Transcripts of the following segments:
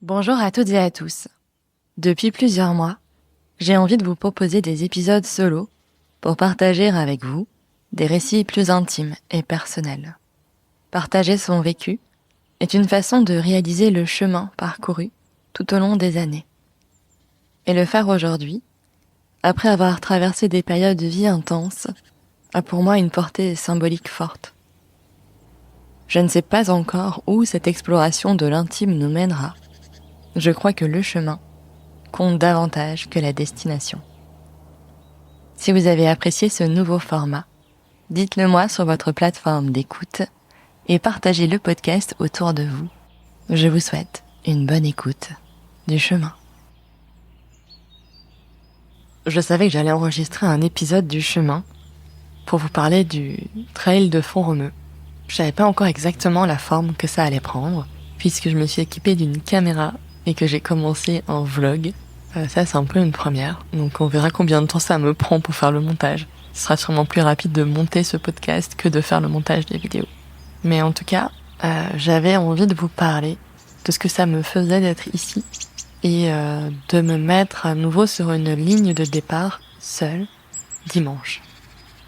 Bonjour à toutes et à tous. Depuis plusieurs mois, j'ai envie de vous proposer des épisodes solo pour partager avec vous des récits plus intimes et personnels. Partager son vécu est une façon de réaliser le chemin parcouru tout au long des années. Et le faire aujourd'hui, après avoir traversé des périodes de vie intenses, a pour moi une portée symbolique forte. Je ne sais pas encore où cette exploration de l'intime nous mènera. Je crois que le chemin compte davantage que la destination. Si vous avez apprécié ce nouveau format, dites-le moi sur votre plateforme d'écoute et partagez le podcast autour de vous. Je vous souhaite une bonne écoute du chemin. Je savais que j'allais enregistrer un épisode du chemin pour vous parler du trail de Font-Romeu. Je savais pas encore exactement la forme que ça allait prendre, puisque je me suis équipée d'une caméra et que j'ai commencé un vlog. Ça, c'est un peu une première, donc on verra combien de temps ça me prend pour faire le montage. Ce sera sûrement plus rapide de monter ce podcast que de faire le montage des vidéos. Mais en tout cas, j'avais envie de vous parler de ce que ça me faisait d'être ici et de me mettre à nouveau sur une ligne de départ seule dimanche.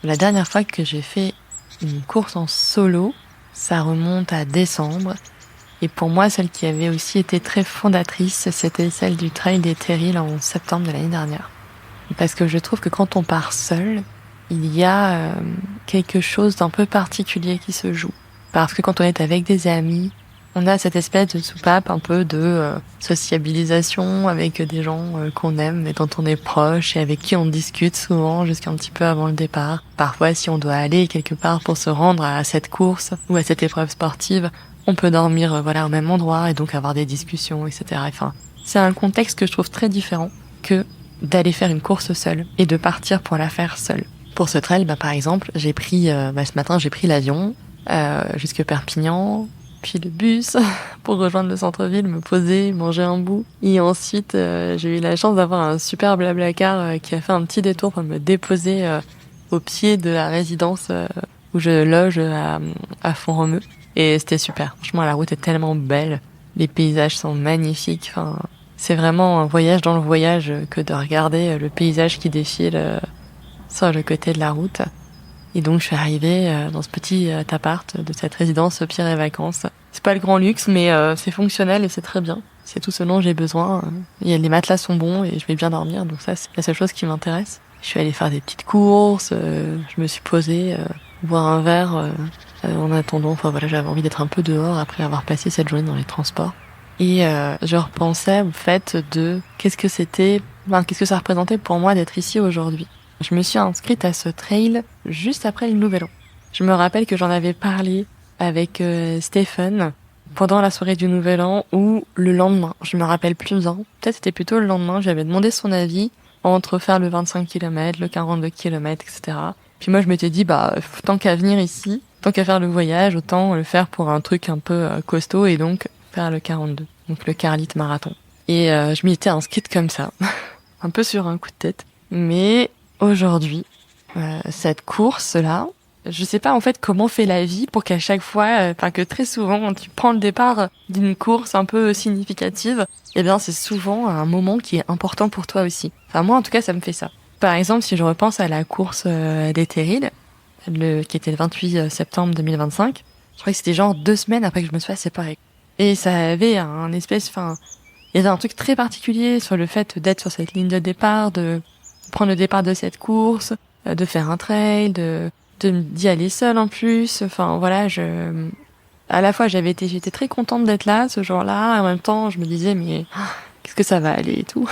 La dernière fois que j'ai fait une course en solo, ça remonte à décembre. Et pour moi, celle qui avait aussi été très fondatrice, c'était celle du Trail des Terrils en septembre de l'année dernière. Parce que je trouve que quand on part seul, il y a quelque chose d'un peu particulier qui se joue. Parce que quand on est avec des amis, on a cette espèce de soupape un peu de sociabilisation avec des gens qu'on aime et dont on est proche et avec qui on discute souvent jusqu'un petit peu avant le départ. Parfois, si on doit aller quelque part pour se rendre à cette course ou à cette épreuve sportive, on peut dormir au même endroit et donc avoir des discussions, etc. Enfin, c'est un contexte que je trouve très différent que d'aller faire une course seule et de partir pour la faire seule. Pour ce trail, par exemple, j'ai pris ce matin j'ai pris l'avion jusque Perpignan, puis le bus pour rejoindre le centre-ville, me poser, manger un bout. Et ensuite, j'ai eu la chance d'avoir un super blablacar qui a fait un petit détour pour me déposer au pied de la résidence où je loge à Font-Romeu. Et c'était super. Franchement, la route est tellement belle. Les paysages sont magnifiques. Enfin, c'est vraiment un voyage dans le voyage que de regarder le paysage qui défile sur le côté de la route. Et donc, je suis arrivée dans ce petit appart de cette résidence Pierre et Vacances. C'est pas le grand luxe, mais c'est fonctionnel et c'est très bien. C'est tout ce dont j'ai besoin. Les matelas sont bons et je vais bien dormir. Donc ça, c'est la seule chose qui m'intéresse. Je suis allée faire des petites courses. Je me suis posée, boire un verre en attendant. Enfin voilà, j'avais envie d'être un peu dehors après avoir passé cette journée dans les transports. Et je repensais au fait de qu'est-ce que ça représentait pour moi d'être ici aujourd'hui. Je me suis inscrite à ce trail juste après le Nouvel An. Je me rappelle que j'en avais parlé avec Stephen pendant la soirée du Nouvel An ou le lendemain. Je me rappelle plus bien. Peut-être c'était plutôt le lendemain. J'avais demandé son avis entre faire le 25 km, le 42 km, etc. Puis moi, je m'étais dit, tant qu'à venir ici, tant qu'à faire le voyage, autant le faire pour un truc un peu costaud et donc faire le 42. Donc le Carlit Marathon. Et je m'y étais inscrite comme ça. Un peu sur un coup de tête. Mais aujourd'hui, cette course-là, je sais pas en fait comment fait la vie pour qu'à chaque fois, que très souvent, tu prends le départ d'une course un peu significative, eh bien c'est souvent un moment qui est important pour toi aussi. Enfin moi en tout cas ça me fait ça. Par exemple si je repense à la course des Terrils, qui était le 28 septembre 2025, je crois que c'était genre 2 semaines après que je me sois séparée. Et ça avait il y avait un truc très particulier sur le fait d'être sur cette ligne de départ, de prendre le départ de cette course, de faire un trail, d'y aller seule en plus. Enfin voilà, à la fois j'étais très contente d'être là ce jour-là, et en même temps je me disais mais qu'est-ce que ça va aller et tout.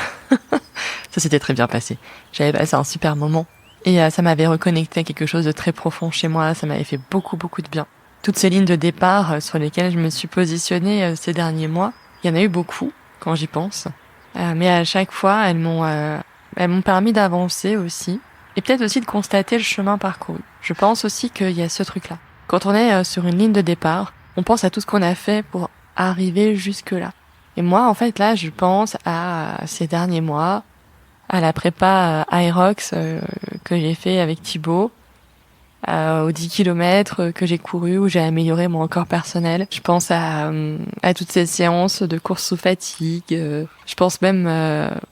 Ça s'était très bien passé. J'avais passé un super moment et ça m'avait reconnecté à quelque chose de très profond chez moi. Ça m'avait fait beaucoup de bien. Toutes ces lignes de départ sur lesquelles je me suis positionnée ces derniers mois, il y en a eu beaucoup quand j'y pense, mais à chaque fois elles m'ont permis d'avancer aussi. Et peut-être aussi de constater le chemin parcouru. Je pense aussi qu'il y a ce truc-là. Quand on est sur une ligne de départ, on pense à tout ce qu'on a fait pour arriver jusque-là. Et moi, en fait, là, je pense à ces derniers mois, à la prépa Aerox que j'ai fait avec Thibaut, aux 10 kilomètres que j'ai couru, où j'ai amélioré mon record personnel. Je pense à toutes ces séances de course sous fatigue. Je pense même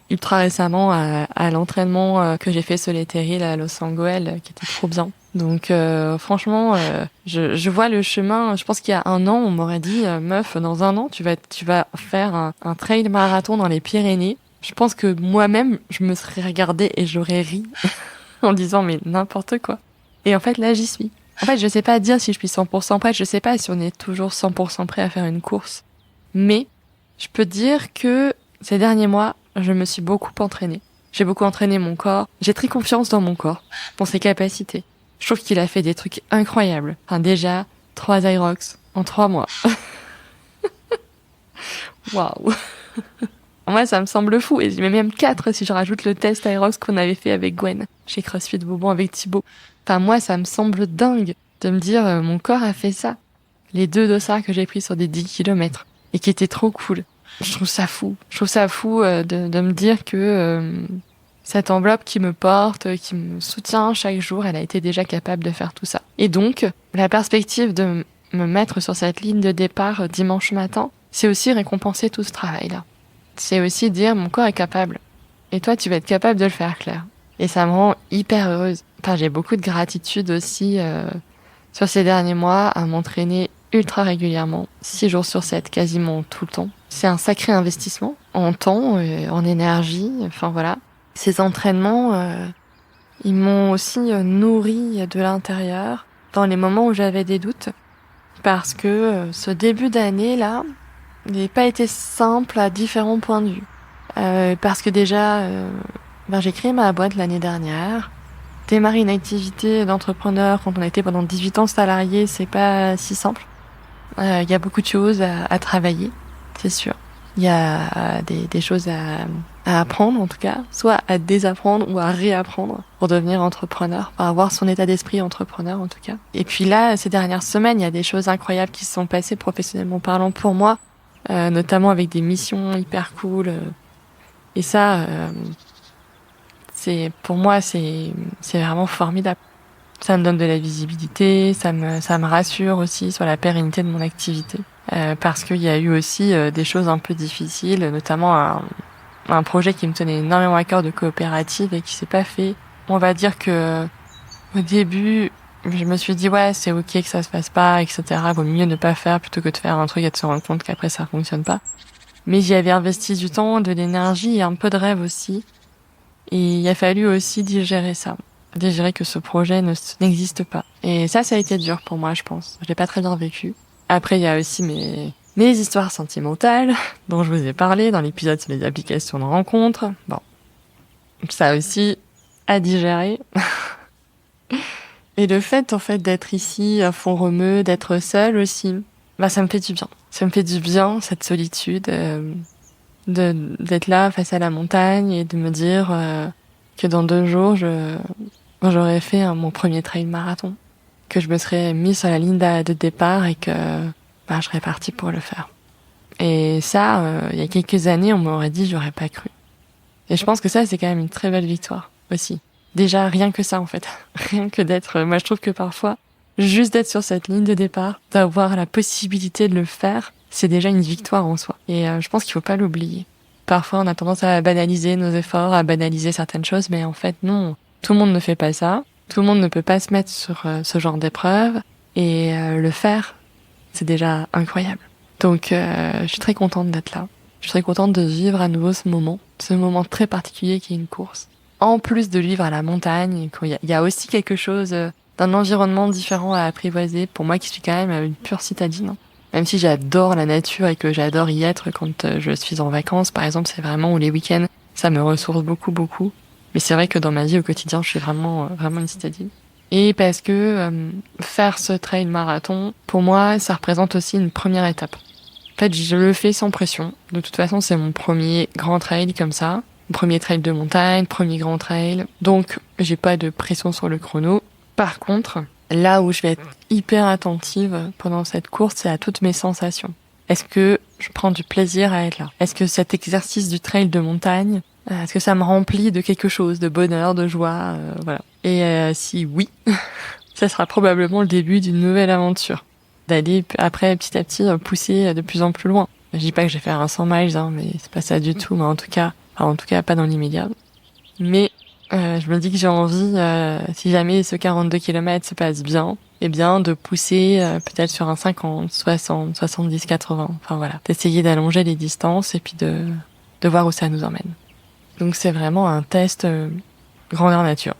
ultra récemment à l'entraînement que j'ai fait sur les terrils à Los Angeles, qui était trop bien. Donc franchement, je vois le chemin. Je pense qu'il y a un an, on m'aurait dit, meuf, dans un an, tu vas faire un trail marathon dans les Pyrénées. Je pense que moi-même, je me serais regardée et j'aurais ri en disant mais n'importe quoi. Et en fait, là, j'y suis. En fait, je sais pas dire si je suis 100% prête, je sais pas si on est toujours 100% prêt à faire une course. Mais je peux dire que ces derniers mois, je me suis beaucoup entraînée. J'ai beaucoup entraîné mon corps. J'ai très confiance dans mon corps, dans ses capacités. Je trouve qu'il a fait des trucs incroyables. Enfin, déjà, 3 Irox en 3 mois. Waouh. Moi, ça me semble fou. Et même 4 si je rajoute le test Irox qu'on avait fait avec Gwen, chez CrossFit Bourbon avec Thibaut. Enfin, moi, ça me semble dingue de me dire, mon corps a fait ça. Les 2 dossards que j'ai pris sur des 10 kilomètres et qui étaient trop cool. Je trouve ça fou. Je trouve ça fou de me dire que cette enveloppe qui me porte, qui me soutient chaque jour, elle a été déjà capable de faire tout ça. Et donc, la perspective de me mettre sur cette ligne de départ dimanche matin, c'est aussi récompenser tout ce travail-là. C'est aussi dire, mon corps est capable. Et toi, tu vas être capable de le faire, Claire. Et ça me rend hyper heureuse. Enfin, j'ai beaucoup de gratitude aussi sur ces derniers mois à m'entraîner ultra régulièrement, 6 jours sur 7, quasiment tout le temps. C'est un sacré investissement en temps, en énergie, enfin voilà. Ces entraînements, ils m'ont aussi nourri de l'intérieur dans les moments où j'avais des doutes. Parce que ce début d'année-là, il n'a pas été simple à différents points de vue. Parce que déjà, j'ai créé ma boîte l'année dernière. Démarrer une activité d'entrepreneur quand on a été pendant 18 ans salarié, c'est pas si simple. Il y a beaucoup de choses à travailler, c'est sûr. Il y a des choses à apprendre en tout cas, soit à désapprendre ou à réapprendre pour devenir entrepreneur, pour avoir son état d'esprit entrepreneur en tout cas. Et puis là, ces dernières semaines, il y a des choses incroyables qui se sont passées professionnellement parlant pour moi, notamment avec des missions hyper cool. Et ça, pour moi, c'est vraiment formidable. Ça me donne de la visibilité, ça me rassure aussi sur la pérennité de mon activité. Parce qu'il y a eu aussi des choses un peu difficiles, notamment un projet qui me tenait énormément à cœur de coopérative et qui s'est pas fait. On va dire que au début, je me suis dit ouais, c'est ok que ça se fasse pas, etc. Vaut mieux ne pas faire plutôt que de faire un truc et de se rendre compte qu'après ça fonctionne pas. Mais j'y avais investi du temps, de l'énergie et un peu de rêve aussi. Et il a fallu aussi digérer ça. Digérer que ce projet n'existe pas. Et ça a été dur pour moi, je pense. Je l'ai pas très bien vécu. Après, il y a aussi mes histoires sentimentales, dont je vous ai parlé dans l'épisode sur les applications de rencontres. Bon. Ça aussi, à digérer. Et le fait, en fait, d'être ici, à Font-Romeu, d'être seule aussi, ça me fait du bien. Ça me fait du bien, cette solitude, d'être là, face à la montagne, et de me dire que dans 2 jours, j'aurais fait mon premier trail marathon. Que je me serais mis sur la ligne de départ et que je serais partie pour le faire. Et ça, il y a quelques années, on m'aurait dit j'aurais pas cru. Et je pense que ça, c'est quand même une très belle victoire aussi. Déjà, rien que ça, en fait. Rien que d'être... Moi, je trouve que parfois, juste d'être sur cette ligne de départ, d'avoir la possibilité de le faire, c'est déjà une victoire en soi. Et je pense qu'il faut pas l'oublier. Parfois, on a tendance à banaliser nos efforts, à banaliser certaines choses, mais en fait, non. Tout le monde ne fait pas ça. Tout le monde ne peut pas se mettre sur ce genre d'épreuve. Et le faire, c'est déjà incroyable. Donc, je suis très contente d'être là. Je suis très contente de vivre à nouveau ce moment très particulier qui est une course. En plus de vivre à la montagne, il y a aussi quelque chose d'un environnement différent à apprivoiser. Pour moi qui suis quand même une pure citadine. Même si j'adore la nature et que j'adore y être quand je suis en vacances, par exemple, c'est vraiment où les week-ends, ça me ressource beaucoup, beaucoup. Mais c'est vrai que dans ma vie au quotidien, je suis vraiment une citadine. Et parce que faire ce trail marathon, pour moi, ça représente aussi une première étape. En fait, je le fais sans pression. De toute façon, c'est mon premier grand trail comme ça. Mon premier trail de montagne, premier grand trail. Donc, j'ai pas de pression sur le chrono. Par contre, là où je vais être hyper attentive pendant cette course, c'est à toutes mes sensations. Est-ce que je prends du plaisir à être là? Est-ce que cet exercice du trail de montagne, est-ce que ça me remplit de quelque chose, de bonheur, de joie, voilà. Et si oui, ça sera probablement le début d'une nouvelle aventure. D'aller après, petit à petit, pousser de plus en plus loin. Je dis pas que je vais faire un 100 miles, hein, mais c'est pas ça du tout, mais en tout cas pas dans l'immédiat. Mais je me dis que j'ai envie, si jamais ce 42 km se passe bien, eh bien de pousser peut-être sur un 50, 60, 70, 80. Enfin voilà, d'essayer d'allonger les distances et puis de voir où ça nous emmène. Donc c'est vraiment un test grandeur nature.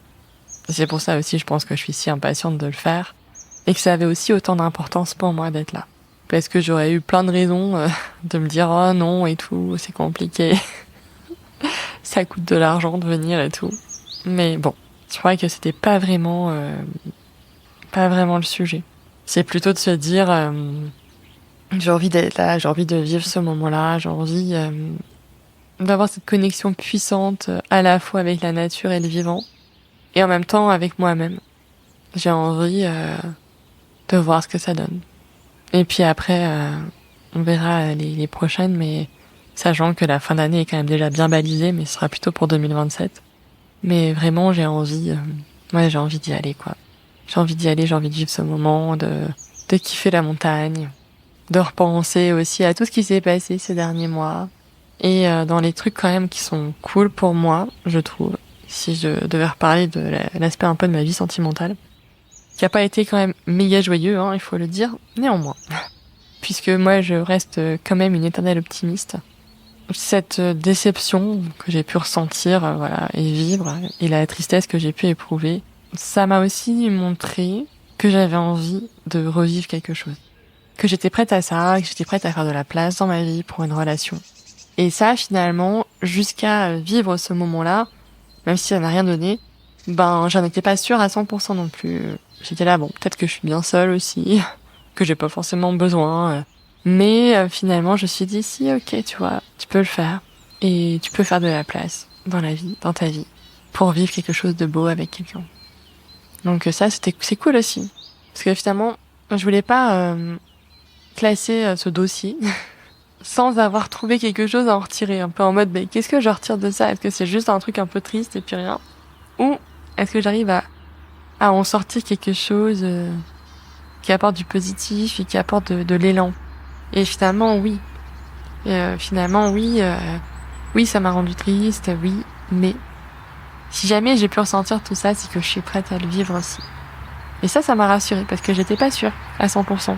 C'est pour ça aussi, je pense que je suis si impatiente de le faire et que ça avait aussi autant d'importance pour moi d'être là. Parce que j'aurais eu plein de raisons de me dire oh non et tout, c'est compliqué. Ça coûte de l'argent de venir et tout. Mais bon, je crois que c'était pas vraiment le sujet. C'est plutôt de se dire j'ai envie d'être là, j'ai envie de vivre ce moment-là, j'ai envie d'avoir cette connexion puissante à la fois avec la nature et le vivant et en même temps avec moi-même. J'ai envie de voir ce que ça donne. Et puis après, on verra les prochaines, mais sachant que la fin d'année est quand même déjà bien balisée, mais ce sera plutôt pour 2027. Mais vraiment, j'ai envie d'y aller, quoi. J'ai envie d'y aller, j'ai envie de vivre ce moment, de kiffer la montagne, de repenser aussi à tout ce qui s'est passé ces derniers mois. Et dans les trucs quand même qui sont cool pour moi, je trouve, si je devais reparler de l'aspect un peu de ma vie sentimentale, qui a pas été quand même méga joyeux, hein, il faut le dire, néanmoins. Puisque moi, je reste quand même une éternelle optimiste. Cette déception que j'ai pu ressentir, voilà, et vivre, et la tristesse que j'ai pu éprouver, ça m'a aussi montré que j'avais envie de revivre quelque chose. Que j'étais prête à ça, que j'étais prête à faire de la place dans ma vie pour une relation. Et ça, finalement, jusqu'à vivre ce moment-là, même si ça n'a rien donné, j'en étais pas sûre à 100% non plus. J'étais là, bon, peut-être que je suis bien seule aussi, que j'ai pas forcément besoin. Mais finalement, je me suis dit, si, ok, tu vois, tu peux le faire. Et tu peux faire de la place dans la vie, dans ta vie, pour vivre quelque chose de beau avec quelqu'un. Donc ça, c'est cool aussi. Parce que finalement, je voulais pas classer ce dossier sans avoir trouvé quelque chose à en retirer. Un peu en mode, qu'est-ce que je retire de ça? Est-ce que c'est juste un truc un peu triste et puis rien? Ou est-ce que j'arrive à en sortir quelque chose qui apporte du positif et qui apporte de l'élan? Et finalement, oui. Oui, ça m'a rendu triste, oui, mais si jamais j'ai pu ressentir tout ça, c'est que je suis prête à le vivre aussi. Et ça m'a rassurée, parce que j'étais pas sûre, à 100%,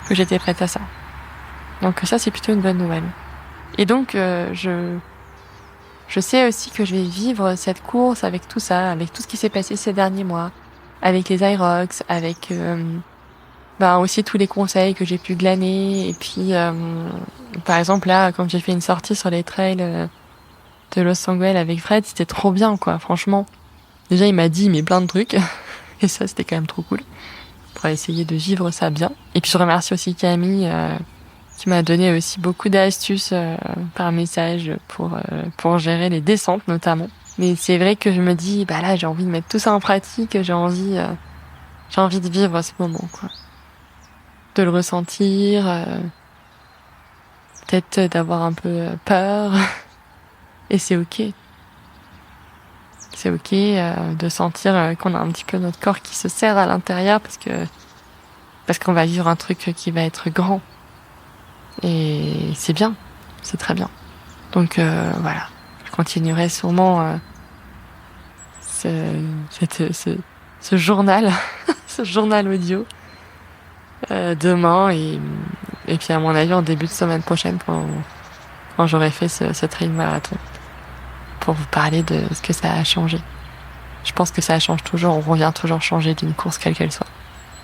que j'étais prête à ça. Donc ça, c'est plutôt une bonne nouvelle. Et donc, je sais aussi que je vais vivre cette course avec tout ça, avec tout ce qui s'est passé ces derniers mois, avec les Irox, avec aussi tous les conseils que j'ai pu glaner. Et puis, par exemple, là, quand j'ai fait une sortie sur les trails de Los Angeles avec Fred, c'était trop bien, quoi, franchement. Déjà, il m'a dit, mais plein de trucs. Et ça, c'était quand même trop cool. Pour essayer de vivre ça bien. Et puis, je remercie aussi Camille, qui m'a donné aussi beaucoup d'astuces par message pour gérer les descentes, notamment. Mais c'est vrai que je me dis, là, j'ai envie de mettre tout ça en pratique, j'ai envie de vivre ce moment, quoi. De le ressentir, peut-être d'avoir un peu peur. Et c'est ok. C'est ok de sentir qu'on a un petit peu notre corps qui se serre à l'intérieur parce qu'on va vivre un truc qui va être grand. Et c'est bien, c'est très bien. Donc voilà, je continuerai sûrement ce journal, ce journal audio demain et puis à mon avis en début de semaine prochaine quand j'aurai fait ce trail marathon pour vous parler de ce que ça a changé. Je pense que ça change toujours, on revient toujours changer d'une course quelle qu'elle soit.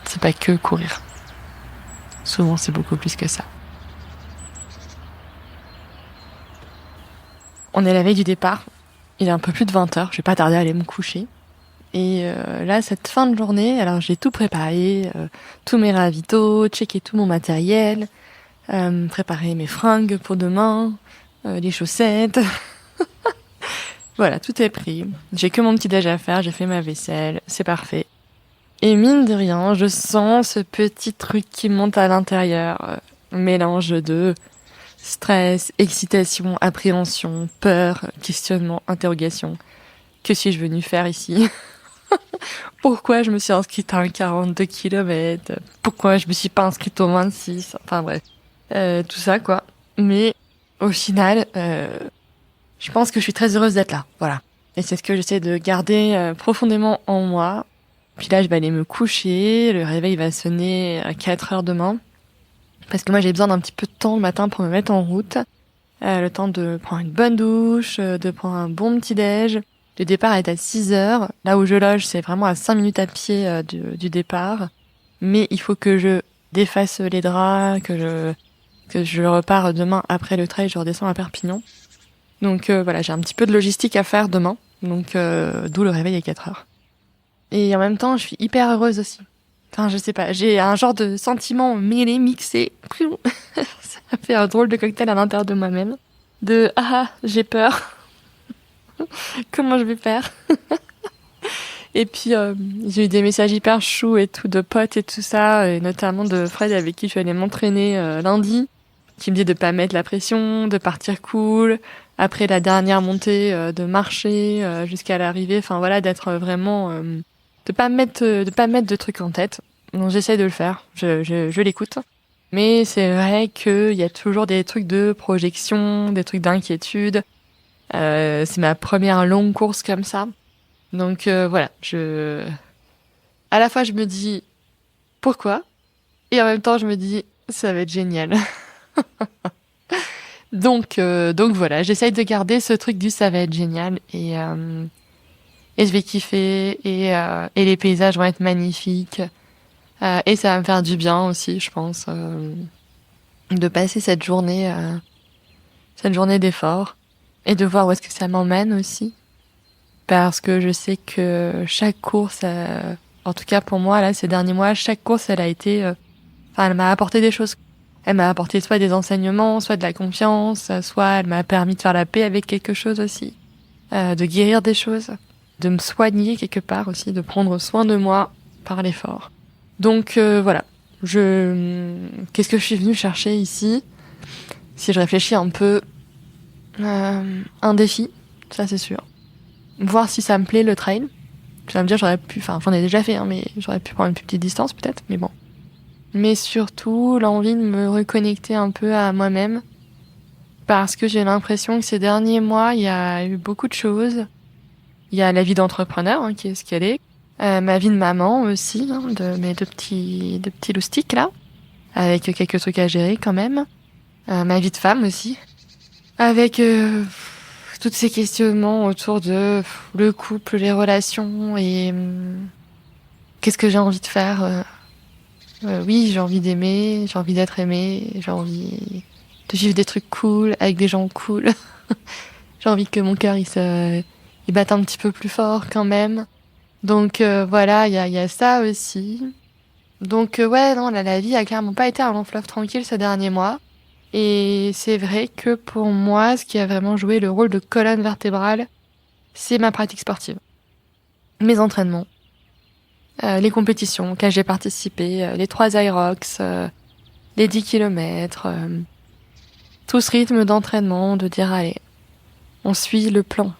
C'est pas que courir. Souvent c'est beaucoup plus que ça. On est la veille du départ, il est un peu plus de 20h, je vais pas tarder à aller me coucher. Et là, cette fin de journée, alors j'ai tout préparé, tous mes ravitaux, checké tout mon matériel, préparé mes fringues pour demain, les chaussettes. Voilà, tout est pris. J'ai que mon petit déj à faire, j'ai fait ma vaisselle, c'est parfait. Et mine de rien, je sens ce petit truc qui monte à l'intérieur, mélange de stress, excitation, appréhension, peur, questionnement, interrogation. Que suis-je venue faire ici? Pourquoi je me suis inscrite à un 42 km? Pourquoi je me suis pas inscrite au 26? Enfin bref, tout ça quoi. Mais au final, je pense que je suis très heureuse d'être là. Voilà. Et c'est ce que j'essaie de garder profondément en moi. Puis là, je vais aller me coucher. Le réveil va sonner à 4 heures demain. Parce que moi, j'ai besoin d'un petit peu de temps le matin pour me mettre en route. Le temps de prendre une bonne douche, de prendre un bon petit-déj. Le départ est à 6 heures. Là où je loge, c'est vraiment à 5 minutes à pied du départ. Mais il faut que je défasse les draps, que je repars demain après le trail, je redescends à Perpignan. Donc voilà, j'ai un petit peu de logistique à faire demain. Donc d'où le réveil à 4 heures. Et en même temps, je suis hyper heureuse aussi. Enfin, je sais pas, j'ai un genre de sentiment mêlé, mixé. Ça fait un drôle de cocktail à l'intérieur de moi-même. J'ai peur. Comment je vais faire? Et puis, j'ai eu des messages hyper choux et tout, de potes et tout ça, et notamment de Fred avec qui je suis allée m'entraîner lundi, qui me dit de pas mettre la pression, de partir cool, après la dernière montée, de marcher jusqu'à l'arrivée, enfin voilà, d'être vraiment... de pas mettre de trucs en tête. Donc j'essaie de le faire, je l'écoute. Mais c'est vrai qu'il y a toujours des trucs de projection, des trucs d'inquiétude. C'est ma première longue course comme ça. Donc voilà, à la fois je me dis pourquoi, et en même temps je me dis ça va être génial. Donc voilà, j'essaye de garder ce truc du ça va être génial et je vais kiffer et les paysages vont être magnifiques et ça va me faire du bien aussi, je pense, de passer cette journée d'effort et de voir où est-ce que ça m'emmène aussi. Parce que je sais que chaque course, en tout cas pour moi, là, ces derniers mois, chaque course, elle a été... elle m'a apporté des choses. Elle m'a apporté soit des enseignements, soit de la confiance, soit elle m'a permis de faire la paix avec quelque chose aussi, de guérir des choses, de me soigner quelque part aussi, de prendre soin de moi par l'effort. Donc voilà, qu'est-ce que je suis venue chercher ici? Si je réfléchis un peu, un défi, ça c'est sûr. Voir si ça me plaît le trail. Tu vas me dire, j'en ai déjà fait, hein, mais j'aurais pu prendre une plus petite distance peut-être, mais bon. Mais surtout, l'envie de me reconnecter un peu à moi-même. Parce que j'ai l'impression que ces derniers mois, il y a eu beaucoup de choses. Il y a la vie d'entrepreneur, hein, qui est ce qu'elle est. Ma vie de maman aussi, hein, de mes deux petits loustiques là. Avec quelques trucs à gérer quand même. Ma vie de femme aussi. Avec tous ces questionnements autour de le couple, les relations et qu'est-ce que j'ai envie de faire. Oui, j'ai envie d'aimer, j'ai envie d'être aimée, j'ai envie de vivre des trucs cool avec des gens cool. J'ai envie que mon cœur il batte un petit peu plus fort quand même. Donc voilà, il y a ça aussi. Donc ouais, non, là, la vie a clairement pas été un long fleuve tranquille ces derniers mois. Et c'est vrai que pour moi, ce qui a vraiment joué le rôle de colonne vertébrale, c'est ma pratique sportive. Mes entraînements, les compétitions auxquelles j'ai participé, les 3 Irox, les 10 kilomètres, tout ce rythme d'entraînement, de dire allez, on suit le plan.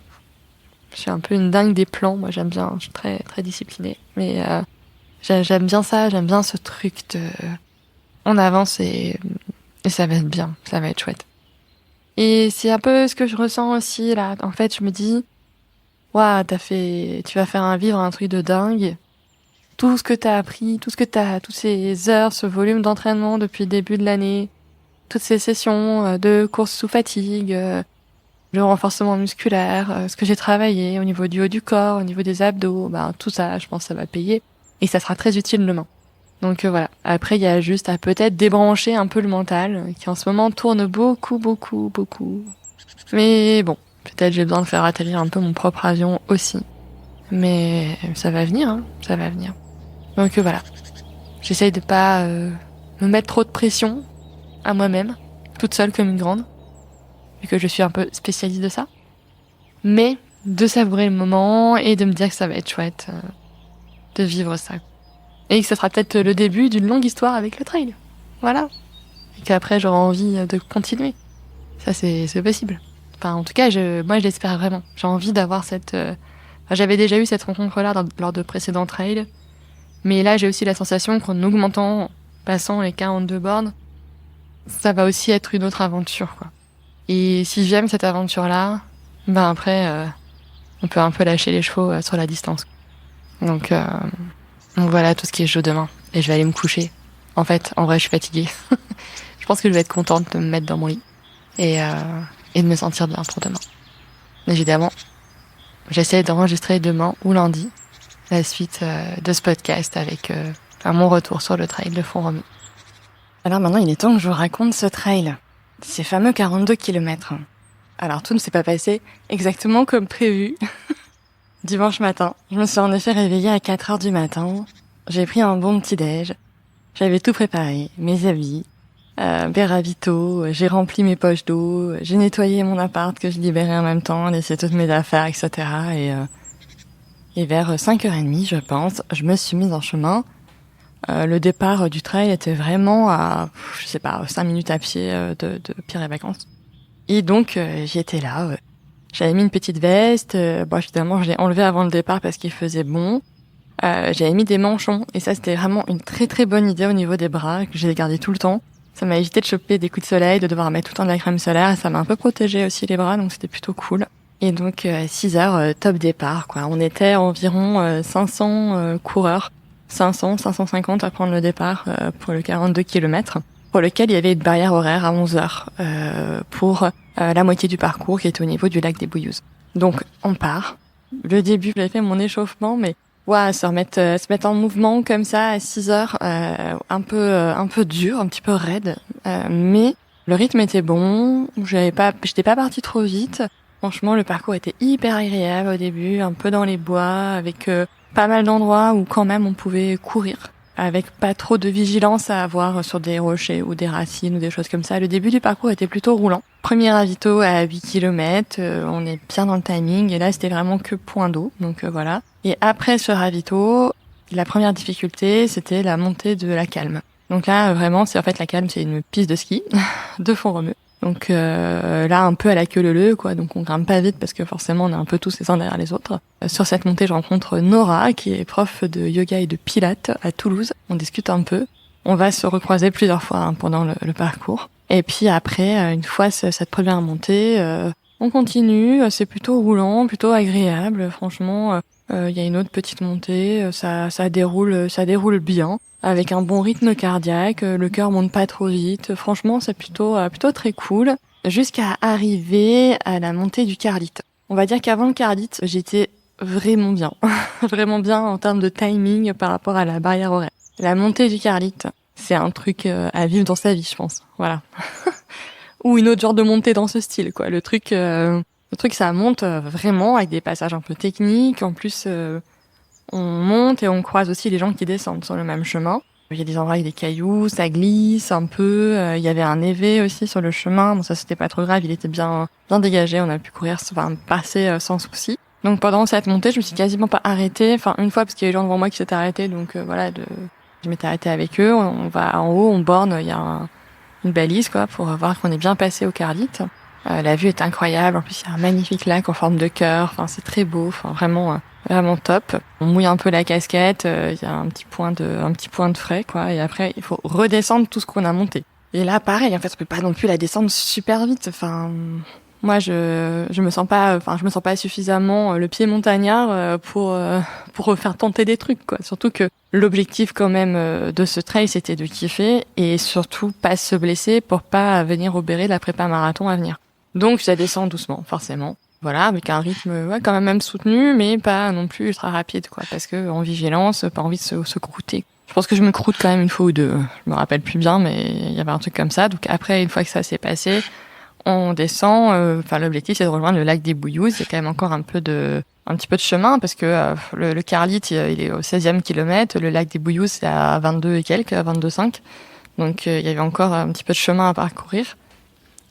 Je suis un peu une dingue des plans, moi j'aime bien, je suis très, très disciplinée. Mais j'aime bien ça, j'aime bien ce truc de... On avance et ça va être bien, ça va être chouette. Et c'est un peu ce que je ressens aussi là. En fait, je me dis, waouh, tu vas faire vivre un truc de dingue. Tout ce que t'as appris, toutes ces heures, ce volume d'entraînement depuis le début de l'année, toutes ces sessions de course sous fatigue, le renforcement musculaire, ce que j'ai travaillé au niveau du haut du corps, au niveau des abdos, tout ça, je pense que ça va payer et ça sera très utile demain. Donc voilà. Après, il y a juste à peut-être débrancher un peu le mental, qui en ce moment tourne beaucoup, beaucoup, beaucoup. Mais bon, peut-être j'ai besoin de faire atterrir un peu mon propre avion aussi. Mais ça va venir, hein, ça va venir. Donc voilà. J'essaye de pas me mettre trop de pression à moi-même, toute seule comme une grande, vu que je suis un peu spécialiste de ça. Mais de savourer le moment et de me dire que ça va être chouette de vivre ça. Et que ça sera peut-être le début d'une longue histoire avec le trail. Voilà. Et qu'après, j'aurai envie de continuer. Ça, c'est possible. Enfin, en tout cas, moi, je l'espère vraiment. J'ai envie d'avoir Enfin, j'avais déjà eu cette rencontre-là lors de précédents trails, mais là j'ai aussi la sensation qu'en augmentant, en passant les 42 bornes, ça va aussi être une autre aventure, quoi. Et si j'aime cette aventure-là, ben après, on peut un peu lâcher les chevaux sur la distance. Donc voilà tout ce qui est jeu demain. Et je vais aller me coucher. En fait, en vrai, je suis fatiguée. Je pense que je vais être contente de me mettre dans mon lit et de me sentir bien pour demain. Évidemment, j'essaie d'enregistrer demain ou lundi la suite de ce podcast avec mon retour sur le trail de Font-Romeu. Alors maintenant, il est temps que je vous raconte ce trail. Ces fameux 42 km. Alors tout ne s'est pas passé exactement comme prévu. Dimanche matin, je me suis en effet réveillée à 4h du matin. J'ai pris un bon petit-déj. J'avais tout préparé, mes habits, mes ravitaux, j'ai rempli mes poches d'eau, j'ai nettoyé mon appart que je libérais en même temps, laissé toutes mes affaires, etc. Et vers 5h30, je pense, je me suis mise en chemin. Le départ du trail était vraiment à, 5 minutes à pied de Pierre et Vacances. Et donc, j'étais là. J'avais mis une petite veste. Évidemment, je l'ai enlevée avant le départ parce qu'il faisait bon. J'avais mis des manchons. Et ça, c'était vraiment une très très bonne idée au niveau des bras, que j'ai gardé tout le temps. Ça m'a évité de choper des coups de soleil, de devoir mettre tout le temps de la crème solaire. Et ça m'a un peu protégé aussi les bras, donc c'était plutôt cool. Et donc, 6h, top départ, quoi. On était environ 500 coureurs. 500, 550 à prendre le départ pour le 42 km, pour lequel il y avait une barrière horaire à 11h pour la moitié du parcours qui était au niveau du lac des Bouillouzes. Donc on part. Le début, j'avais fait mon échauffement, mais se mettre en mouvement comme ça à 6h, un peu dur, un petit peu raide, mais le rythme était bon. J'étais pas partie trop vite. Franchement, le parcours était hyper agréable au début, un peu dans les bois, avec pas mal d'endroits où quand même on pouvait courir, avec pas trop de vigilance à avoir sur des rochers ou des racines ou des choses comme ça. Le début du parcours était plutôt roulant. Premier ravito à 8 km, on est bien dans le timing, et là c'était vraiment que point d'eau, donc voilà. Et après ce ravito, la première difficulté, c'était la montée de la Calme. Donc là, vraiment, la Calme, c'est une piste de ski de Font-Romeu. Donc là, un peu à la queue leu-leu, quoi. Donc on grimpe pas vite parce que forcément on est un peu tous les uns derrière les autres. Sur cette montée, je rencontre Nora, qui est prof de yoga et de pilates à Toulouse. On discute un peu. On va se recroiser plusieurs fois pendant le parcours. Et puis après, une fois cette première montée, on continue. C'est plutôt roulant, plutôt agréable. Franchement, il y a une autre petite montée. Ça déroule bien, avec un bon rythme cardiaque. Le cœur monte pas trop vite. Franchement, c'est plutôt très cool. Jusqu'à arriver à la montée du Carlite. On va dire qu'avant le Carlite, j'étais vraiment bien. Vraiment bien en termes de timing par rapport à la barrière horaire. La montée du Carlite, c'est un truc à vivre dans sa vie, je pense. Voilà. Ou une autre genre de montée dans ce style, quoi. Le truc, ça monte vraiment avec des passages un peu techniques. En plus, on monte et on croise aussi les gens qui descendent sur le même chemin. Il y a des endroits avec des cailloux, ça glisse un peu. Il y avait un élevé aussi sur le chemin. Bon, ça c'était pas trop grave, il était bien dégagé. On a pu passer sans souci. Donc pendant cette montée, je me suis quasiment pas arrêtée. Enfin, une fois parce qu'il y a des gens devant moi qui s'étaient arrêtés, donc je m'étais arrêtée avec eux. On va en haut, on borne. Il y a une balise, quoi, pour voir qu'on est bien passé au Carlite. La vue est incroyable. En plus, il y a un magnifique lac en forme de cœur. Enfin, c'est très beau. Enfin, vraiment top. On mouille un peu la casquette. Il y a un petit point de frais, quoi. Et après, il faut redescendre tout ce qu'on a monté. Et là, pareil. En fait, on peut pas non plus la descendre super vite. Enfin, moi, je me sens pas suffisamment le pied montagnard pour faire tenter des trucs, quoi. Surtout que l'objectif quand même de ce trail, c'était de kiffer et surtout pas se blesser pour pas venir obérer la prépa marathon à venir. Donc ça descend doucement, forcément. Voilà, avec un rythme quand même soutenu, mais pas non plus ultra rapide, quoi, parce que en vigilance, pas envie de se croûter. Je pense que je me croûte quand même une fois ou deux. Je me rappelle plus bien, mais il y avait un truc comme ça. Donc après, une fois que ça s'est passé, on descend. L'objectif c'est de rejoindre le lac des Bouillouzes. Il y a quand même encore un petit peu de chemin parce que le Carlite, il est au 16e kilomètre. Le lac des Bouillouzes, c'est à 22 et quelques, à 22,5. Donc il y avait encore un petit peu de chemin à parcourir.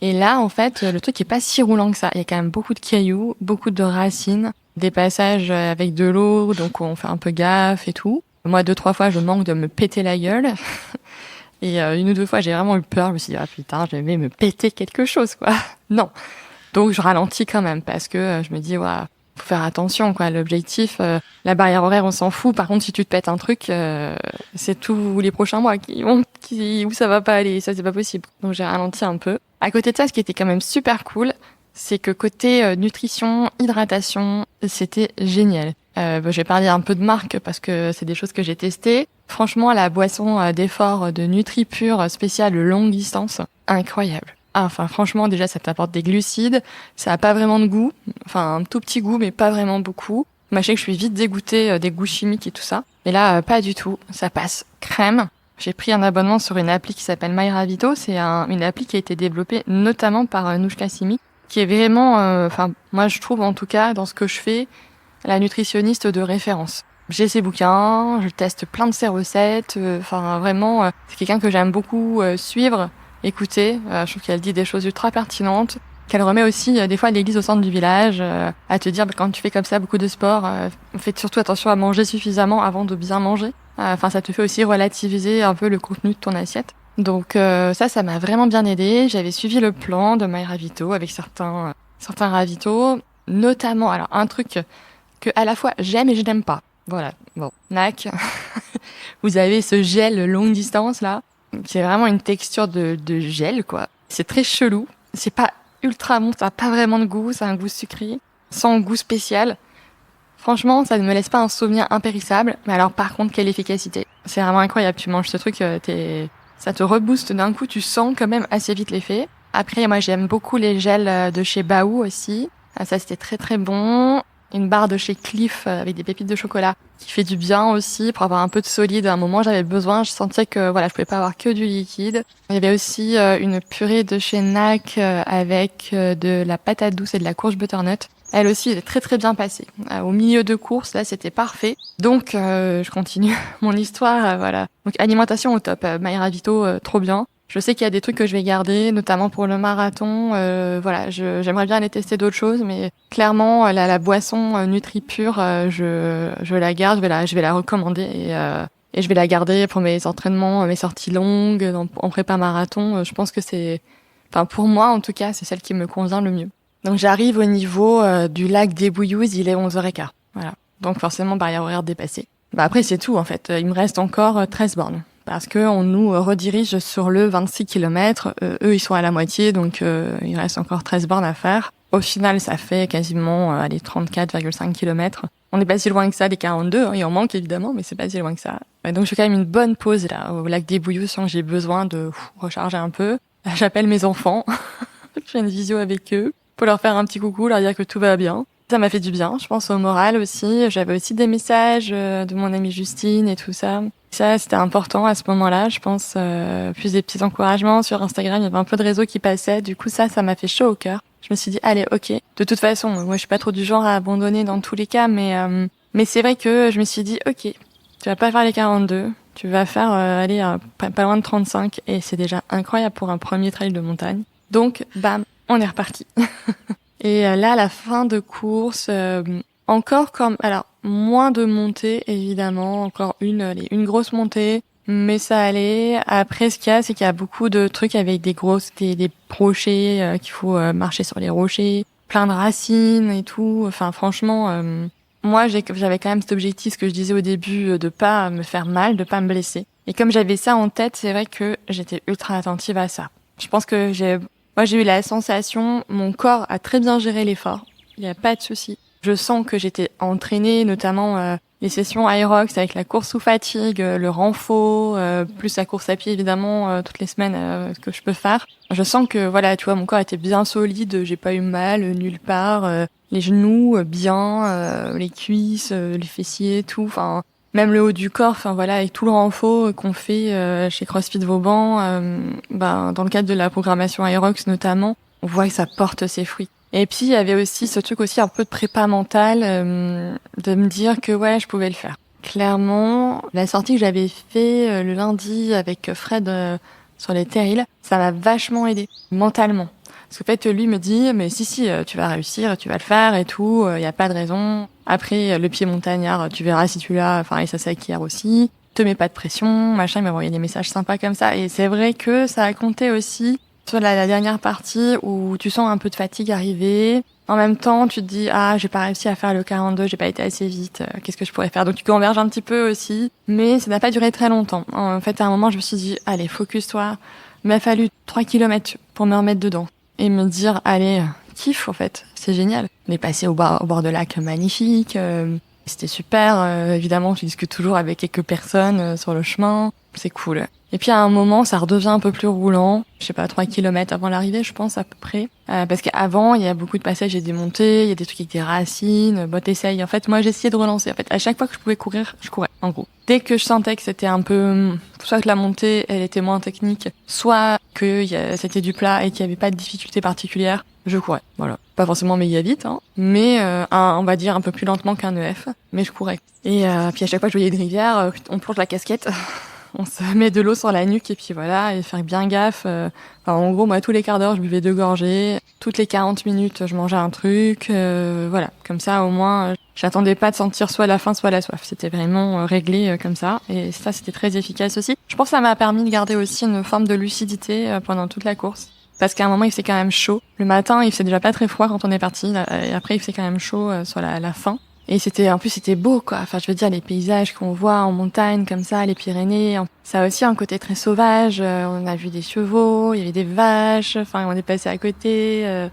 Et là, en fait, le truc est pas si roulant que ça. Il y a quand même beaucoup de cailloux, beaucoup de racines, des passages avec de l'eau, donc on fait un peu gaffe et tout. Moi, 2-3 fois, je manque de me péter la gueule. Et une ou deux fois, j'ai vraiment eu peur. Je me suis dit, ah putain, je vais me péter quelque chose, quoi. Non. Donc, je ralentis quand même parce que je me dis, ouais, faut faire attention, quoi. L'objectif, la barrière horaire, on s'en fout. Par contre, si tu te pètes un truc, c'est tous les prochains mois où ça va pas aller. Ça, c'est pas possible. Donc, j'ai ralenti un peu. À côté de ça, ce qui était quand même super cool, c'est que côté nutrition, hydratation, c'était génial. Je vais parler un peu de marque parce que c'est des choses que j'ai testées. Franchement, la boisson d'effort de NutriPure spéciale longue distance, incroyable. Enfin, franchement, déjà, ça t'apporte des glucides. Ça a pas vraiment de goût. Enfin, un tout petit goût, mais pas vraiment beaucoup. Moi, je sais que je suis vite dégoûtée des goûts chimiques et tout ça. Mais là, pas du tout. Ça passe crème. J'ai pris un abonnement sur une appli qui s'appelle MyRavito. C'est une appli qui a été développée notamment par Nouchka Simi, qui est vraiment, moi, je trouve, en tout cas, dans ce que je fais, la nutritionniste de référence. J'ai ses bouquins, je teste plein de ses recettes. Vraiment, c'est quelqu'un que j'aime beaucoup suivre. Écoutez, je trouve qu'elle dit des choses ultra pertinentes, qu'elle remet aussi des fois l'église au centre du village, à te dire quand tu fais comme ça beaucoup de sport, faites surtout attention à manger suffisamment avant de bien manger. Ça te fait aussi relativiser un peu le contenu de ton assiette. Donc ça m'a vraiment bien aidé. J'avais suivi le plan de MyRavito avec certains ravitaux, notamment alors un truc que à la fois j'aime et je n'aime pas. Voilà, bon, nac. Vous avez ce gel longue distance là. C'est vraiment une texture de gel, quoi. C'est très chelou. C'est pas ultra bon, ça n'a pas vraiment de goût, ça a un goût sucré, sans goût spécial. Franchement, ça ne me laisse pas un souvenir impérissable. Mais alors, par contre, quelle efficacité. C'est vraiment incroyable. Tu manges ce truc, ça te rebooste d'un coup, tu sens quand même assez vite l'effet. Après, moi, j'aime beaucoup les gels de chez Baou aussi. Ça, c'était très très bon. Une barre de chez Cliff avec des pépites de chocolat qui fait du bien aussi pour avoir un peu de solide. À un moment, j'avais besoin, je sentais que je pouvais pas avoir que du liquide. Il y avait aussi une purée de chez NAC avec de la patate douce et de la courge butternut. Elle aussi, elle est très très bien passée. Au milieu de course, là, c'était parfait. Donc, je continue mon histoire, voilà. Donc, alimentation au top. MyRavito, trop bien. Je sais qu'il y a des trucs que je vais garder, notamment pour le marathon. J'aimerais bien aller tester d'autres choses, mais clairement, la boisson NutriPure, je la garde, je vais la recommander et je vais la garder pour mes entraînements, mes sorties longues, en prépa marathon. Je pense que pour moi en tout cas, c'est celle qui me convient le mieux. Donc j'arrive au niveau du lac des Bouillouzes, il est 11h15. Voilà. Donc forcément, barrière horaire dépassée. Après, c'est tout en fait. Il me reste encore 13 bornes. Parce que on nous redirige sur le 26 km. Eux, ils sont à la moitié, donc il reste encore 13 bornes à faire. Au final, ça fait quasiment 34,5 km. On n'est pas si loin que ça des 42, hein, il en manque évidemment, mais c'est pas si loin que ça. Donc je fais quand même une bonne pause là au lac des Bouilloux, sans que j'ai besoin de recharger un peu. J'appelle mes enfants, je fais une visio avec eux pour leur faire un petit coucou, leur dire que tout va bien. Ça m'a fait du bien, je pense au moral aussi. J'avais aussi des messages de mon amie Justine et tout ça. Ça, c'était important à ce moment-là, je pense. Plus des petits encouragements sur Instagram, il y avait un peu de réseau qui passait. Du coup, ça m'a fait chaud au cœur. Je me suis dit, allez, ok. De toute façon, moi, je suis pas trop du genre à abandonner dans tous les cas, mais c'est vrai que je me suis dit, ok, tu vas pas faire les 42, tu vas faire pas loin de 35, et c'est déjà incroyable pour un premier trail de montagne. Donc, bam, on est reparti. Et là, à la fin de course, moins de montées, évidemment, encore une grosse montée, mais ça allait. Après, ce qu'il y a, c'est qu'il y a beaucoup de trucs avec des rochers, qu'il faut marcher sur les rochers, plein de racines et tout. Enfin, franchement, moi, j'avais quand même cet objectif, ce que je disais au début, de pas me faire mal, de pas me blesser. Et comme j'avais ça en tête, c'est vrai que j'étais ultra attentive à ça. Je pense que j'ai eu la sensation, mon corps a très bien géré l'effort. Il n'y a pas de souci. Je sens que j'étais entraînée, notamment les sessions Aerox avec la course sous fatigue, le renfort, plus la course à pied évidemment toutes les semaines que je peux faire. Je sens que mon corps était bien solide, j'ai pas eu mal nulle part, les genoux bien, les cuisses, les fessiers, tout, enfin même le haut du corps, avec tout le renfort qu'on fait chez CrossFit Vauban, dans le cadre de la programmation Aerox notamment, on voit que ça porte ses fruits. Et puis il y avait aussi ce truc aussi un peu de prépa mentale, de me dire que je pouvais le faire. Clairement, la sortie que j'avais fait le lundi avec Fred sur les terrils, ça m'a vachement aidé mentalement. Parce qu'en fait, lui me dit, mais si, tu vas réussir, tu vas le faire et tout, y a pas de raison. Après, le pied montagnard, tu verras si tu l'as, et ça s'acquiert aussi. Te mets pas de pression, machin, il m'a envoyé des messages sympas comme ça. Et c'est vrai que ça a compté aussi sur la dernière partie où tu sens un peu de fatigue arriver. En même temps, tu te dis, j'ai pas réussi à faire le 42, j'ai pas été assez vite, qu'est-ce que je pourrais faire? Donc tu converges un petit peu aussi, mais ça n'a pas duré très longtemps. En fait, à un moment, je me suis dit, allez, focus-toi. Il m'a fallu 3 kilomètres pour me remettre dedans. Et me dire, allez, kiffe, en fait, c'est génial. On est passé au bord de lac magnifique, c'était super. Évidemment, tu discutes toujours avec quelques personnes sur le chemin, c'est cool. Et puis à un moment, ça redevient un peu plus roulant. Je sais pas, 3 kilomètres avant l'arrivée, je pense, à peu près. Parce qu'avant, il y a beaucoup de passages et des montées, il y a des trucs avec des racines. T'essayes. En fait, moi, j'essayais de relancer. En fait, à chaque fois que je pouvais courir, je courais, en gros. Dès que je sentais que c'était un peu, soit que la montée, elle était moins technique, soit que c'était du plat et qu'il y avait pas de difficulté particulière, je courais. Voilà. Pas forcément méga vite, mais on va dire un peu plus lentement qu'un EF, mais je courais. Et puis à chaque fois que je voyais une rivière, on plonge la casquette. On se met de l'eau sur la nuque et puis voilà, et faire bien gaffe. En gros, moi, tous les quarts d'heure, je buvais 2 gorgées. Toutes les 40 minutes, je mangeais un truc. Voilà, comme ça, au moins, j'attendais pas de sentir soit la faim, soit la soif. C'était vraiment réglé comme ça. Et ça, c'était très efficace aussi. Je pense que ça m'a permis de garder aussi une forme de lucidité pendant toute la course. Parce qu'à un moment, il faisait quand même chaud. Le matin, il faisait déjà pas très froid quand on est parti. Et après, il faisait quand même chaud sur la fin. Et en plus, c'était beau, quoi. Enfin, je veux dire, les paysages qu'on voit en montagne, comme ça, les Pyrénées. Ça a aussi un côté très sauvage. On a vu des chevaux, il y avait des vaches. Enfin, on est passé à côté,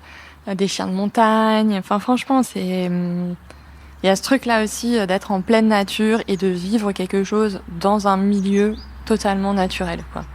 des chiens de montagne. Enfin, franchement, il y a ce truc-là aussi d'être en pleine nature et de vivre quelque chose dans un milieu totalement naturel, quoi.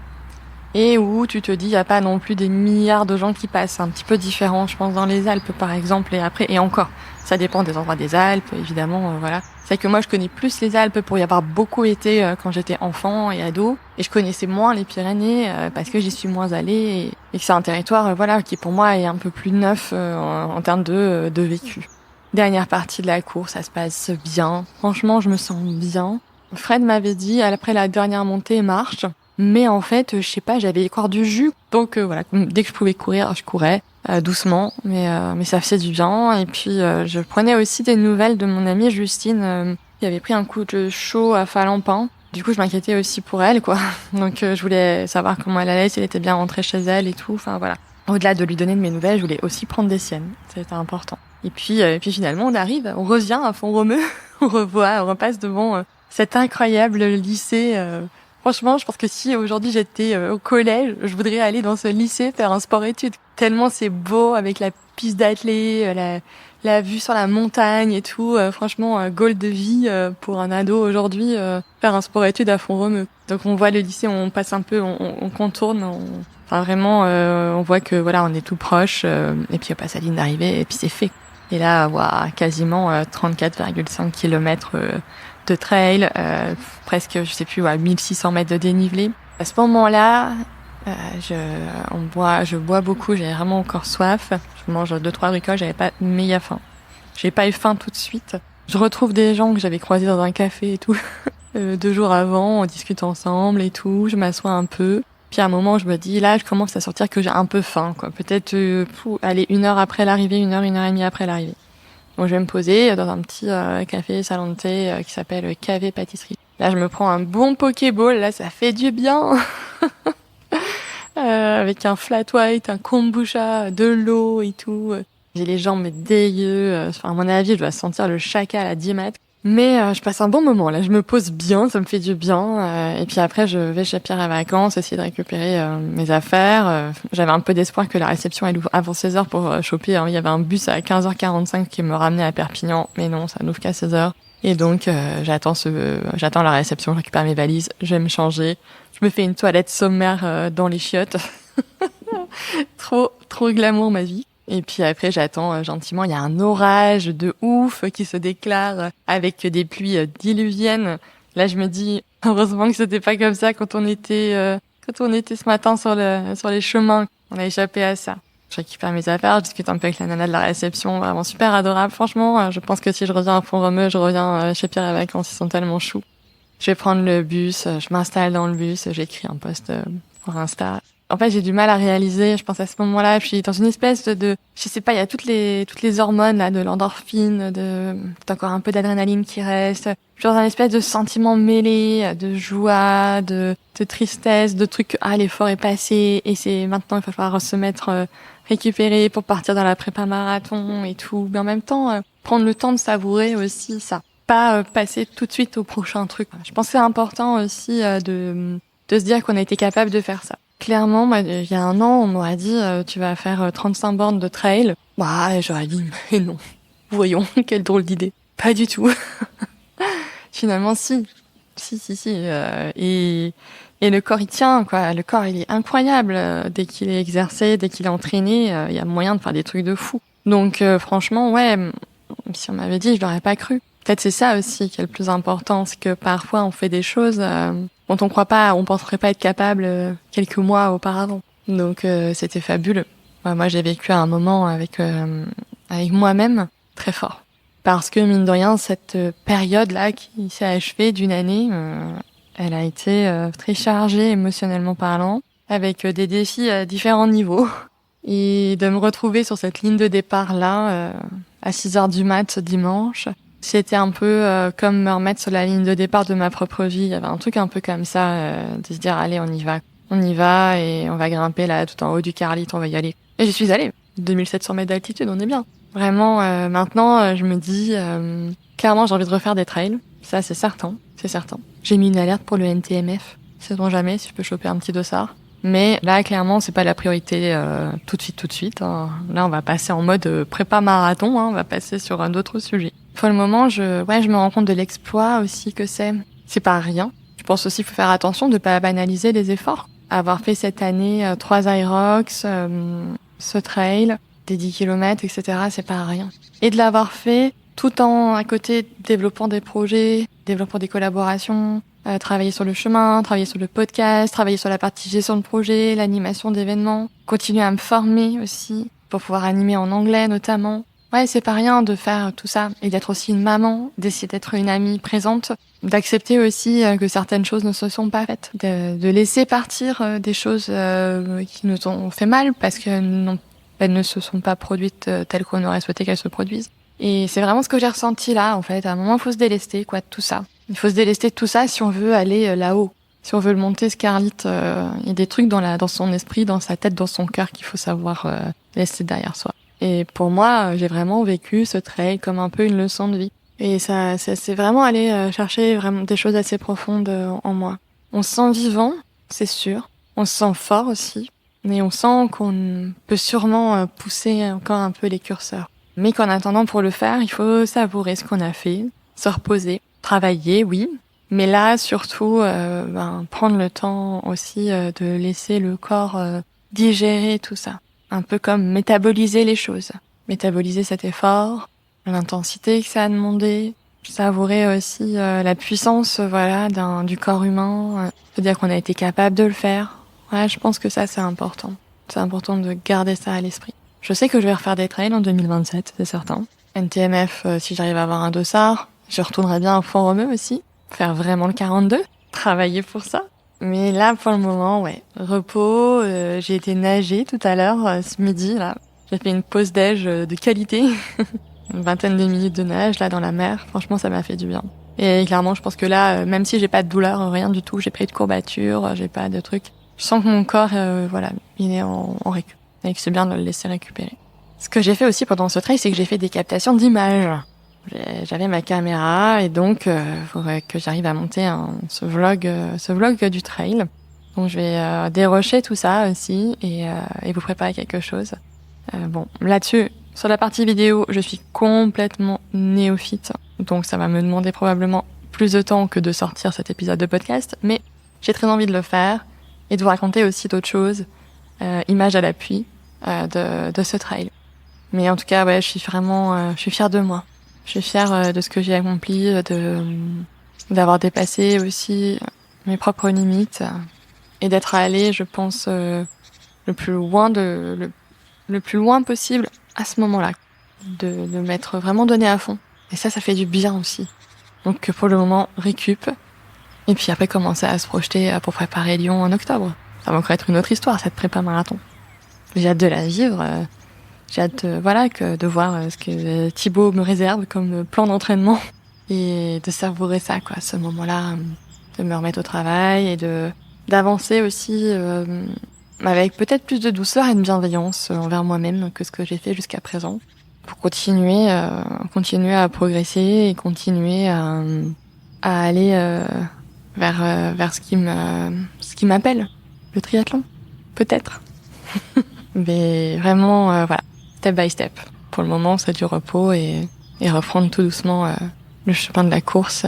Et où tu te dis, il n'y a pas non plus des milliards de gens qui passent. C'est un petit peu différent, je pense, dans les Alpes, par exemple, et encore. Ça dépend des endroits des Alpes, évidemment, voilà. C'est que moi, je connais plus les Alpes pour y avoir beaucoup été quand j'étais enfant et ado. Et je connaissais moins les Pyrénées parce que j'y suis moins allée et que c'est un territoire, voilà, qui pour moi est un peu plus neuf en termes de vécu. Dernière partie de la course, ça se passe bien. Franchement, je me sens bien. Fred m'avait dit, après la dernière montée, marche. Mais en fait, je sais pas, j'avais encore du jus. Donc voilà, dès que je pouvais courir, je courais doucement, mais ça faisait du bien. Et puis je prenais aussi des nouvelles de mon amie Justine qui avait pris un coup de chaud à Falampin. Du coup, je m'inquiétais aussi pour elle, quoi. Donc je voulais savoir comment elle allait, si elle était bien rentrée chez elle et tout. Enfin voilà. Au-delà de lui donner de mes nouvelles, je voulais aussi prendre des siennes. C'était important. Et puis finalement, on arrive, on revient à Font-Romeu, on repasse devant cet incroyable lycée. Franchement, je pense que si aujourd'hui j'étais au collège, je voudrais aller dans ce lycée faire un sport-études. Tellement c'est beau avec la piste d'athlée, la vue sur la montagne et tout. Franchement, goal de vie pour un ado aujourd'hui, faire un sport-études à Font-Romeu. Donc on voit le lycée, on passe un peu, on contourne. Enfin vraiment, on voit que voilà, on est tout proche. Et puis on passe la ligne d'arrivée et puis c'est fait. Et là, voilà, quasiment 34,5 kilomètres de trail, presque, je sais plus, 1600 mètres de dénivelé. À ce moment-là, je bois beaucoup, j'avais vraiment encore soif. Je mange 2-3 bricoles, j'avais pas méga faim. J'ai pas eu faim tout de suite. Je retrouve des gens que j'avais croisés dans un café et tout, 2 jours avant, on discute ensemble et tout, je m'assois un peu. Puis à un moment, je me dis, là, je commence à sentir que j'ai un peu faim, quoi. Peut-être, aller 1 heure après l'arrivée, 1 heure et demie après l'arrivée. Donc je vais me poser dans un petit café salon de thé qui s'appelle KV Pâtisserie. Là, je me prends un bon Pokéball, là, ça fait du bien. Avec un flat white, un kombucha, de l'eau et tout. J'ai les jambes dégueu. À mon avis, je dois sentir le chacal à 10 mètres. Mais je passe un bon moment, là. Je me pose bien, ça me fait du bien. Et puis après, je vais chez Pierre à Vacances, essayer de récupérer mes affaires. J'avais un peu d'espoir que la réception elle ouvre avant 16h pour choper. Il y avait un bus à 15h45 qui me ramenait à Perpignan. Mais non, ça n'ouvre qu'à 16h. Et donc, j'attends la réception, je récupère mes valises, je vais me changer. Je me fais une toilette sommaire dans les chiottes. Trop glamour, ma vie. Et puis après, j'attends gentiment. Il y a un orage de ouf qui se déclare avec des pluies diluviennes. Là, je me dis, heureusement que c'était pas comme ça quand on était ce matin sur les chemins. On a échappé à ça. Je récupère mes affaires, je discute un peu avec la nana de la réception. Vraiment super adorable. Franchement, je pense que si je reviens à Font-Romeu, je reviens chez Pierre et Vacances. Ils sont tellement choux. Je vais prendre le bus, je m'installe dans le bus, j'écris un post pour Insta. En fait, j'ai du mal à réaliser, je pense à ce moment-là, je suis dans une espèce je sais pas, il y a toutes les hormones, là, de l'endorphine, peut-être encore un peu d'adrénaline qui reste. Je suis dans un espèce de sentiment mêlé, de joie, de tristesse, de trucs, l'effort est passé, et c'est maintenant, il va falloir se mettre, récupérer pour partir dans la prépa marathon et tout. Mais en même temps, prendre le temps de savourer aussi ça. Pas passer tout de suite au prochain truc. Je pense que c'est important aussi de se dire qu'on a été capable de faire ça. Clairement, moi, il y a un an, on m'aurait dit tu vas faire 35 bornes de trail. Et j'aurais dit mais non. Voyons, quelle drôle d'idée. Pas du tout. Finalement, si. Et le corps, il tient, quoi. Le corps, il est incroyable. Dès qu'il est exercé, dès qu'il est entraîné, il y a moyen de faire des trucs de fou. Donc, franchement, ouais, si on m'avait dit, je l'aurais pas cru. Peut-être c'est ça aussi qui est le plus important, c'est que parfois on fait des choses dont on penserait pas être capable quelques mois auparavant. Donc c'était fabuleux. Moi j'ai vécu un moment avec moi-même très fort. Parce que mine de rien, cette période-là qui s'est achevée d'une année, elle a été très chargée émotionnellement parlant, avec des défis à différents niveaux. Et de me retrouver sur cette ligne de départ-là, à 6h du mat ce dimanche, c'était un peu comme me remettre sur la ligne de départ de ma propre vie. Il y avait un truc un peu comme ça, de se dire allez, on y va et on va grimper là tout en haut du Carlit, on va y aller. Et j'y suis allée. 2700 mètres d'altitude, on est bien. Vraiment, maintenant, je me dis clairement, j'ai envie de refaire des trails. Ça, c'est certain. J'ai mis une alerte pour le NTMF. Sait-on jamais si je peux choper un petit dossard. Mais là, clairement, c'est pas la priorité tout de suite. Hein. Là, on va passer en mode prépa marathon. Hein. On va passer sur un autre sujet. Pour le moment, je me rends compte de l'exploit aussi que c'est. C'est pas rien. Je pense aussi qu'il faut faire attention de pas banaliser les efforts. Avoir fait cette année 3 Irox, ce trail, des 10 km, etc., c'est pas rien. Et de l'avoir fait tout en, à côté, développant des projets, développant des collaborations, travailler sur le chemin, travailler sur le podcast, travailler sur la partie gestion de projet, l'animation d'événements, continuer à me former aussi pour pouvoir animer en anglais notamment. Ouais, c'est pas rien de faire tout ça et d'être aussi une maman, d'essayer d'être une amie présente, d'accepter aussi que certaines choses ne se sont pas faites, de laisser partir des choses qui nous ont fait mal parce qu'elles ne se sont pas produites telles qu'on aurait souhaité qu'elles se produisent. Et c'est vraiment ce que j'ai ressenti là, en fait. À un moment, il faut se délester, de tout ça. Il faut se délester de tout ça si on veut aller là-haut. Si on veut le monter, Scarlett, il y a des trucs dans son esprit, dans sa tête, dans son cœur qu'il faut savoir laisser derrière soi. Et pour moi, j'ai vraiment vécu ce trail comme un peu une leçon de vie. Et ça c'est vraiment aller chercher vraiment des choses assez profondes en moi. On se sent vivant, c'est sûr. On se sent fort aussi. Mais on sent qu'on peut sûrement pousser encore un peu les curseurs. Mais qu'en attendant, pour le faire, il faut savourer ce qu'on a fait, se reposer, travailler, oui. Mais là, surtout, prendre le temps aussi de laisser le corps digérer tout ça. Un peu comme métaboliser les choses. Métaboliser cet effort, l'intensité que ça a demandé, savourer aussi la puissance du corps humain, se dire qu'on a été capable de le faire. Ouais, je pense que ça, c'est important. C'est important de garder ça à l'esprit. Je sais que je vais refaire des trails en 2027, c'est certain. NTMF, si j'arrive à avoir un dossard, je retournerai bien à Font-Romeu aussi. Faire vraiment le 42, travailler pour ça. Mais là, pour le moment, ouais, repos. J'ai été nager tout à l'heure, ce midi, là. J'ai fait une pause déj de qualité. Une 20aine de minutes de nage, là, dans la mer. Franchement, ça m'a fait du bien. Et clairement, je pense que là, même si j'ai pas de douleur, rien du tout, j'ai pas eu de courbature, j'ai pas de trucs. Je sens que mon corps, il est en récup. Et que c'est bien de le laisser récupérer. Ce que j'ai fait aussi pendant ce trail, c'est que j'ai fait des captations d'images. J'avais ma caméra et donc faudrait que j'arrive à monter ce vlog du trail. Donc je vais dérocher tout ça aussi et vous préparer quelque chose. Là-dessus, sur la partie vidéo, je suis complètement néophyte. Donc ça va me demander probablement plus de temps que de sortir cet épisode de podcast. Mais j'ai très envie de le faire et de vous raconter aussi d'autres choses, images à l'appui de ce trail. Mais en tout cas, ouais, je suis fière de moi. Je suis fière de ce que j'ai accompli, d'avoir dépassé aussi mes propres limites et d'être allée, je pense, le plus loin possible à ce moment-là, de m'être vraiment donné à fond. Et ça fait du bien aussi. Donc pour le moment, récup. Et puis après commencer à se projeter pour préparer Lyon en octobre. Ça va encore être une autre histoire, cette prépa marathon. J'ai hâte de la vivre. J'ai hâte de voir ce que Thibaut me réserve comme plan d'entraînement et de savourer ça, quoi, ce moment-là, de me remettre au travail et d'avancer aussi avec peut-être plus de douceur et de bienveillance envers moi-même que ce que j'ai fait jusqu'à présent, pour continuer à progresser et continuer à aller vers ce qui m'appelle, le triathlon, peut-être. Mais vraiment, voilà, step by step. Pour le moment, c'est du repos et reprendre tout doucement le chemin de la course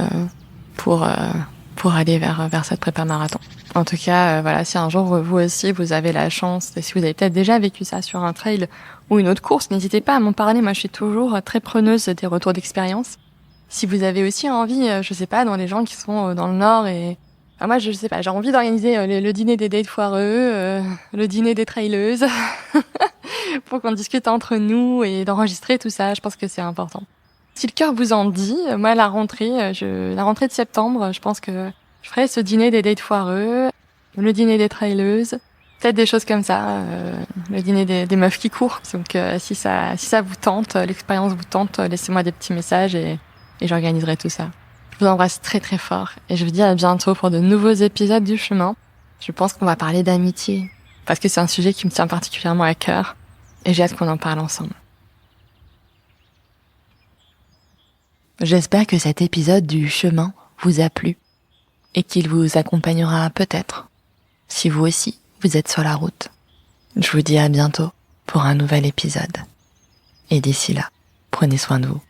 pour aller vers cette prépa marathon. En tout cas, voilà, si un jour vous aussi vous avez la chance, et si vous avez peut-être déjà vécu ça sur un trail ou une autre course, n'hésitez pas à m'en parler. Moi, je suis toujours très preneuse des retours d'expérience. Si vous avez aussi envie, je sais pas, dans les gens qui sont dans le Nord et moi, je sais pas, j'ai envie d'organiser le dîner des dates foireux, le dîner des traileuses, pour qu'on discute entre nous et d'enregistrer tout ça. Je pense que c'est important. Si le cœur vous en dit, moi, la rentrée de septembre, je pense que je ferai ce dîner des dates foireux, le dîner des traileuses, peut-être des choses comme ça, le dîner des meufs qui courent. Donc, si ça vous tente, l'expérience vous tente, laissez-moi des petits messages et j'organiserai tout ça. Je vous embrasse très très fort et je vous dis à bientôt pour de nouveaux épisodes du chemin. Je pense qu'on va parler d'amitié parce que c'est un sujet qui me tient particulièrement à cœur et j'ai hâte qu'on en parle ensemble. J'espère que cet épisode du chemin vous a plu et qu'il vous accompagnera peut-être si vous aussi vous êtes sur la route. Je vous dis à bientôt pour un nouvel épisode. Et d'ici là, prenez soin de vous.